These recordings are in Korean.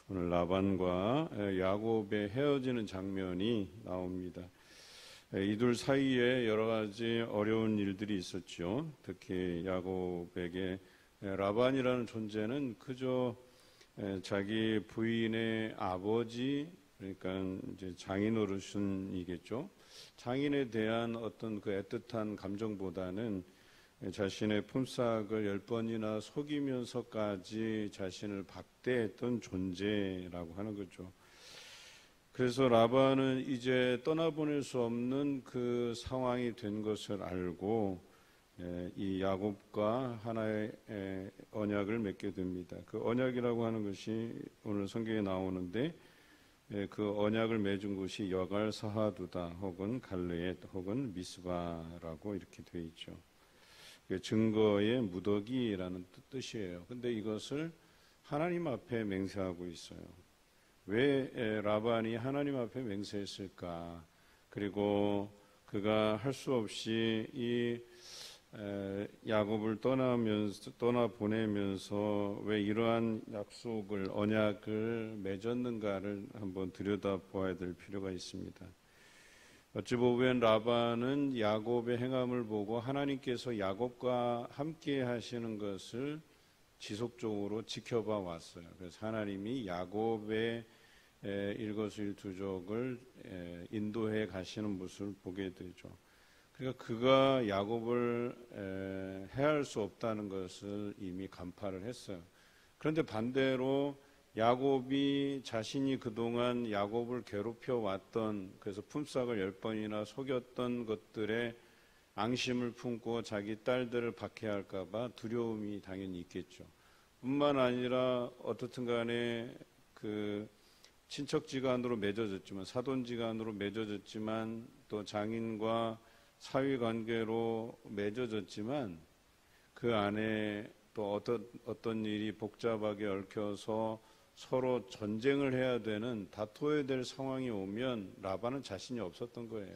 오늘 라반과 야곱의 헤어지는 장면이 나옵니다. 이둘 사이에 여러 가지 어려운 일들이 있었죠. 특히 야곱에게 라반이라는 존재는 그저 자기 부인의 아버지, 그러니까 이제 장인어른이겠죠. 장인에 대한 어떤 그 애틋한 감정보다는 자신의 품삯을 10번이나 속이면서까지 자신을 박대했던 존재라고 하는 거죠. 그래서 라반은 이제 떠나보낼 수 없는 그 상황이 된 것을 알고 이 야곱과 하나의 언약을 맺게 됩니다. 그 언약이라고 하는 것이 오늘 성경에 나오는데 그 언약을 맺은 곳이 여갈 사하두다 혹은 갈르엣 혹은 미스바라고 이렇게 되어 있죠. 증거의 무더기라는 뜻이에요. 근데 이것을 하나님 앞에 맹세하고 있어요. 왜 라반이 하나님 앞에 맹세했을까? 그리고 그가 할 수 없이 이 야곱을 떠나보내면서 왜 이러한 약속을, 언약을 맺었는가를 한번 들여다보아야 될 필요가 있습니다. 어찌 보면 라반은 야곱의 행함을 보고 하나님께서 야곱과 함께 하시는 것을 지속적으로 지켜봐 왔어요. 그래서 하나님이 야곱의 일거수일투족을 인도해 가시는 모습을 보게 되죠. 그러니까 그가 야곱을 해할 수 없다는 것을 이미 간파를 했어요. 그런데 반대로 야곱이 자신이 그동안 야곱을 괴롭혀 왔던, 그래서 품삯을 10번이나 속였던 것들에 앙심을 품고 자기 딸들을 박해할까 봐 두려움이 당연히 있겠죠. 뿐만 아니라 어떻든 간에 그 친척지간으로 맺어졌지만, 사돈지간으로 맺어졌지만, 또 장인과 사위관계로 맺어졌지만 그 안에 또 어떤 일이 복잡하게 얽혀서 서로 전쟁을 해야 되는, 다퉈야 될 상황이 오면 라반은 자신이 없었던 거예요.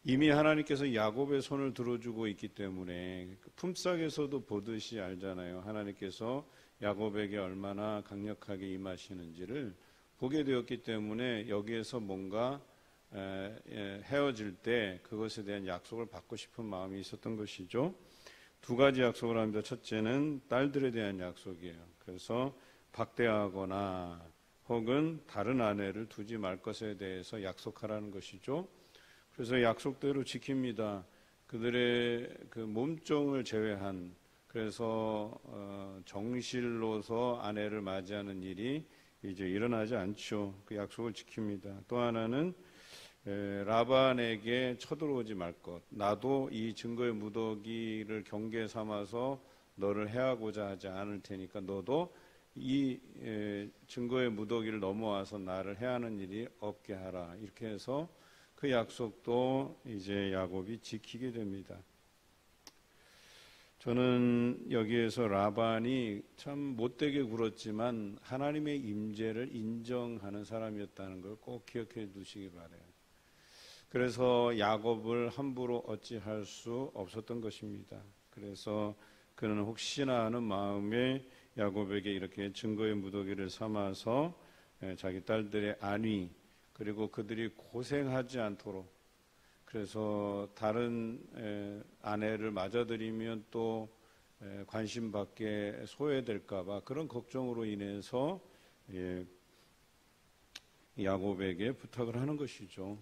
이미 하나님께서 야곱의 손을 들어주고 있기 때문에 품삯에서도 보듯이 알잖아요. 하나님께서 야곱에게 얼마나 강력하게 임하시는지를 보게 되었기 때문에 여기에서 뭔가 헤어질 때 그것에 대한 약속을 받고 싶은 마음이 있었던 것이죠. 두 가지 약속을 합니다. 첫째는 딸들에 대한 약속이에요. 그래서 박대하거나 혹은 다른 아내를 두지 말 것에 대해서 약속하라는 것이죠. 그래서 약속대로 지킵니다. 그들의 그 몸종을 제외한, 그래서 정실로서 아내를 맞이하는 일이 이제 일어나지 않죠. 그 약속을 지킵니다. 또 하나는 라반에게 쳐들어오지 말 것. 나도 이 증거의 무더기를 경계 삼아서 너를 해하고자 하지 않을 테니까 너도 이 증거의 무더기를 넘어와서 나를 해하는 일이 없게 하라. 이렇게 해서 그 약속도 이제 야곱이 지키게 됩니다. 저는 여기에서 라반이 참 못되게 굴었지만 하나님의 임재를 인정하는 사람이었다는 걸 꼭 기억해 두시기 바라요. 그래서 야곱을 함부로 어찌할 수 없었던 것입니다. 그래서 그는 혹시나 하는 마음에 야곱에게 이렇게 증거의 무더기를 삼아서 자기 딸들의 안위, 그리고 그들이 고생하지 않도록, 그래서 다른 아내를 맞아들이면 또 관심 밖에 소외될까 봐 그런 걱정으로 인해서 야곱에게 부탁을 하는 것이죠.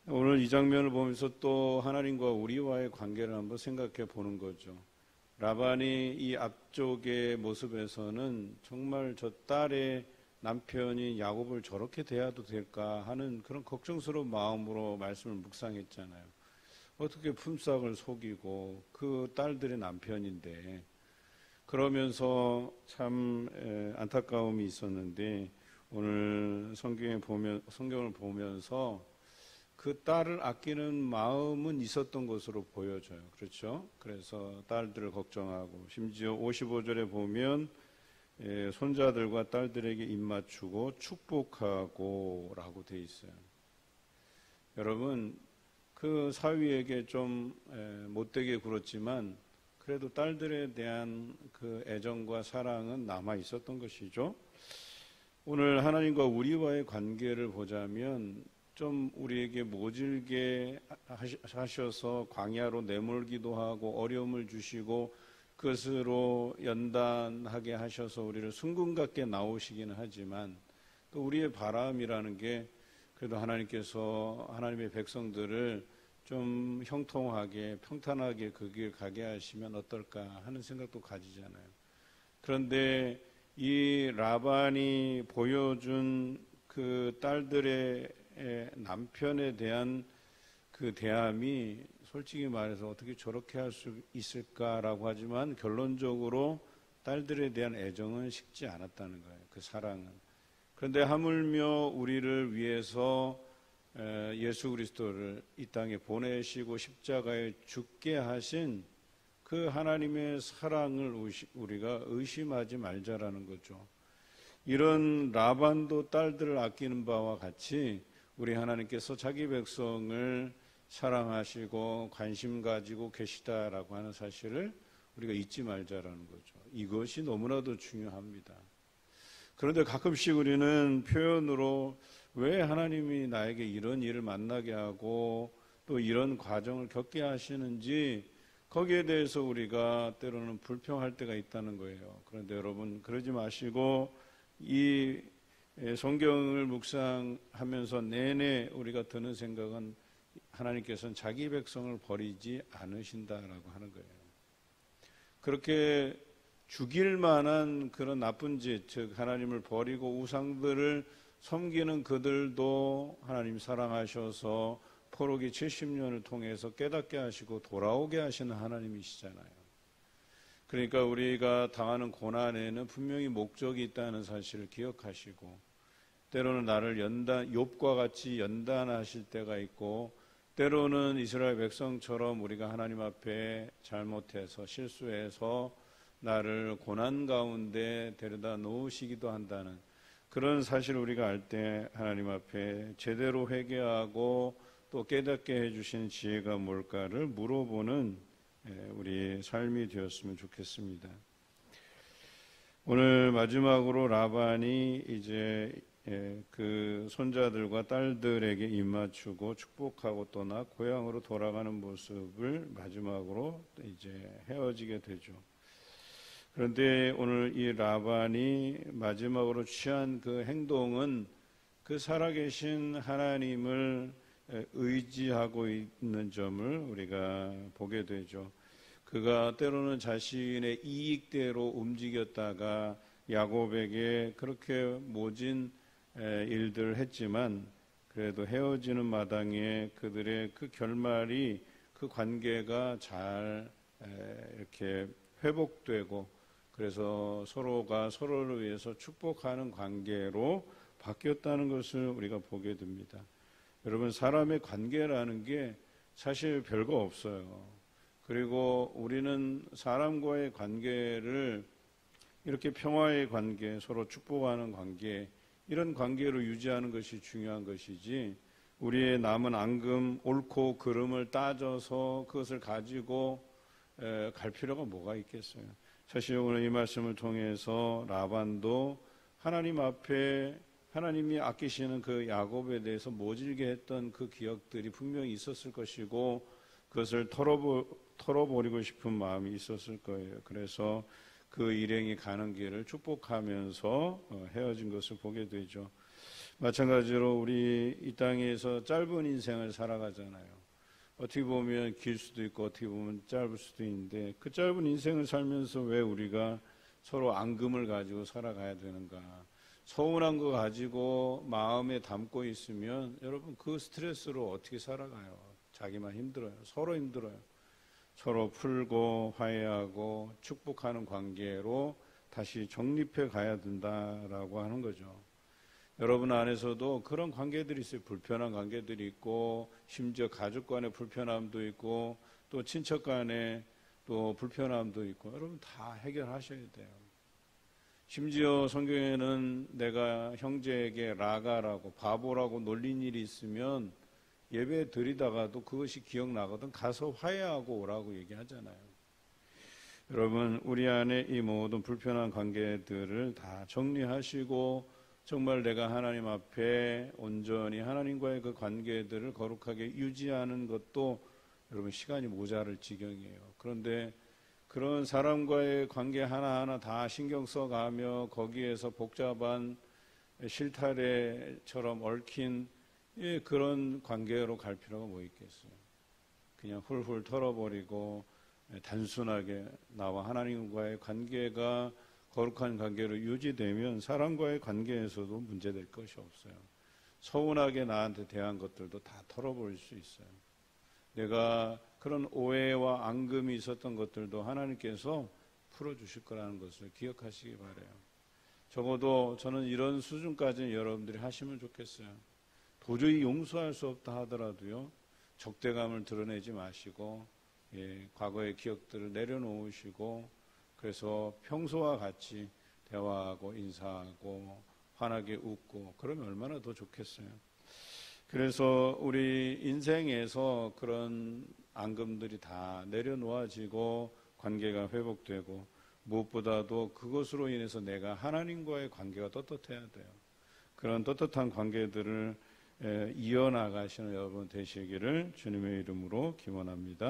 오늘 이 장면을 보면서 또 하나님과 우리와의 관계를 한번 생각해 보는 거죠. 라반이 이 앞쪽의 모습에서는 정말 저 딸의 남편이 야곱을 저렇게 대해도 될까 하는 그런 걱정스러운 마음으로 말씀을 묵상했잖아요. 어떻게 품삯을 속이고 그 딸들의 남편인데, 그러면서 참 안타까움이 있었는데 오늘 성경을 보면서 그 딸을 아끼는 마음은 있었던 것으로 보여져요. 그렇죠? 그래서 딸들을 걱정하고, 심지어 55절에 보면 손자들과 딸들에게 입맞추고 축복하고 라고 돼 있어요. 여러분, 그 사위에게 좀 못되게 굴었지만 그래도 딸들에 대한 그 애정과 사랑은 남아 있었던 것이죠. 오늘 하나님과 우리와의 관계를 보자면 좀 우리에게 모질게 하셔서 광야로 내몰기도 하고 어려움을 주시고 그것으로 연단하게 하셔서 우리를 순금같게 나오시기는 하지만 또 우리의 바람이라는 게 그래도 하나님께서 하나님의 백성들을 좀 형통하게 평탄하게 그 길 가게 하시면 어떨까 하는 생각도 가지잖아요. 그런데 이 라반이 보여준 그 딸들의 남편에 대한 그 대함이 솔직히 말해서 어떻게 저렇게 할 수 있을까라고 하지만 결론적으로 딸들에 대한 애정은 식지 않았다는 거예요. 그 사랑은. 그런데 하물며 우리를 위해서 예수 그리스도를 이 땅에 보내시고 십자가에 죽게 하신 그 하나님의 사랑을 우리가 의심하지 말자라는 거죠. 이런 라반도 딸들을 아끼는 바와 같이 우리 하나님께서 자기 백성을 사랑하시고 관심 가지고 계시다라고 하는 사실을 우리가 잊지 말자라는 거죠. 이것이 너무나도 중요합니다. 그런데 가끔씩 우리는 표현으로 왜 하나님이 나에게 이런 일을 만나게 하고 또 이런 과정을 겪게 하시는지 거기에 대해서 우리가 때로는 불평할 때가 있다는 거예요. 그런데 여러분 그러지 마시고 이 성경을 묵상하면서 내내 우리가 드는 생각은 하나님께서는 자기 백성을 버리지 않으신다라고 하는 거예요. 그렇게 죽일 만한 그런 나쁜 짓, 즉 하나님을 버리고 우상들을 섬기는 그들도 하나님 사랑하셔서 포로기 70년을 통해서 깨닫게 하시고 돌아오게 하시는 하나님이시잖아요. 그러니까 우리가 당하는 고난에는 분명히 목적이 있다는 사실을 기억하시고 때로는 나를 욥과 같이 연단하실 때가 있고 때로는 이스라엘 백성처럼 우리가 하나님 앞에 잘못해서 실수해서 나를 고난 가운데 데려다 놓으시기도 한다는 그런 사실을 우리가 알 때 하나님 앞에 제대로 회개하고 또 깨닫게 해주신 지혜가 뭘까를 물어보는 우리 삶이 되었으면 좋겠습니다. 오늘 마지막으로 라반이 이제 그 손자들과 딸들에게 입맞추고 축복하고 떠나 고향으로 돌아가는 모습을 마지막으로 이제 헤어지게 되죠. 그런데 오늘 이 라반이 마지막으로 취한 그 행동은 그 살아계신 하나님을 의지하고 있는 점을 우리가 보게 되죠. 그가 때로는 자신의 이익대로 움직였다가 야곱에게 그렇게 모진 일들을 했지만 그래도 헤어지는 마당에 그들의 그 결말이 그 관계가 잘 이렇게 회복되고 그래서 서로가 서로를 위해서 축복하는 관계로 바뀌었다는 것을 우리가 보게 됩니다. 여러분 사람의 관계라는 게 사실 별거 없어요. 그리고 우리는 사람과의 관계를 이렇게 평화의 관계, 서로 축복하는 관계 이런 관계로 유지하는 것이 중요한 것이지 우리의 남은 앙금, 옳고 그름을 따져서 그것을 가지고 갈 필요가 뭐가 있겠어요. 사실 오늘 이 말씀을 통해서 라반도 하나님 앞에 하나님이 아끼시는 그 야곱에 대해서 모질게 했던 그 기억들이 분명히 있었을 것이고 그것을 털어버리고 싶은 마음이 있었을 거예요. 그래서 그 일행이 가는 길을 축복하면서 헤어진 것을 보게 되죠. 마찬가지로 우리 이 땅에서 짧은 인생을 살아가잖아요. 어떻게 보면 길 수도 있고 어떻게 보면 짧을 수도 있는데 그 짧은 인생을 살면서 왜 우리가 서로 앙금을 가지고 살아가야 되는가. 서운한 거 가지고 마음에 담고 있으면 여러분 그 스트레스로 어떻게 살아가요. 자기만 힘들어요. 서로 힘들어요. 서로 풀고 화해하고 축복하는 관계로 다시 정립해 가야 된다라고 하는 거죠. 여러분 안에서도 그런 관계들이 있어요. 불편한 관계들이 있고 심지어 가족 간의 불편함도 있고 또 친척 간의 또 불편함도 있고 여러분 다 해결하셔야 돼요. 심지어 성경에는 내가 형제에게 라가라고 바보라고 놀린 일이 있으면 예배 드리다가도 그것이 기억나거든 가서 화해하고 오라고 얘기하잖아요. 여러분 우리 안에 이 모든 불편한 관계들을 다 정리하시고 정말 내가 하나님 앞에 온전히 하나님과의 그 관계들을 거룩하게 유지하는 것도 여러분 시간이 모자랄 지경이에요. 그런데 그런 사람과의 관계 하나하나 다 신경 써가며 거기에서 복잡한 실타래처럼 얽힌 그런 관계로 갈 필요가 뭐 있겠어요. 그냥 훌훌 털어버리고 단순하게 나와 하나님과의 관계가 거룩한 관계로 유지되면 사람과의 관계에서도 문제될 것이 없어요. 서운하게 나한테 대한 것들도 다 털어버릴 수 있어요. 내가 그런 오해와 앙금이 있었던 것들도 하나님께서 풀어주실 거라는 것을 기억하시기 바라요. 적어도 저는 이런 수준까지는 여러분들이 하시면 좋겠어요. 도저히 용서할 수 없다 하더라도요, 적대감을 드러내지 마시고, 과거의 기억들을 내려놓으시고, 그래서 평소와 같이 대화하고 인사하고 환하게 웃고 그러면 얼마나 더 좋겠어요. 그래서 우리 인생에서 그런 앙금들이 다 내려놓아지고 관계가 회복되고 무엇보다도 그것으로 인해서 내가 하나님과의 관계가 떳떳해야 돼요. 그런 떳떳한 관계들을 이어나가시는 여러분 되시기를 주님의 이름으로 기원합니다.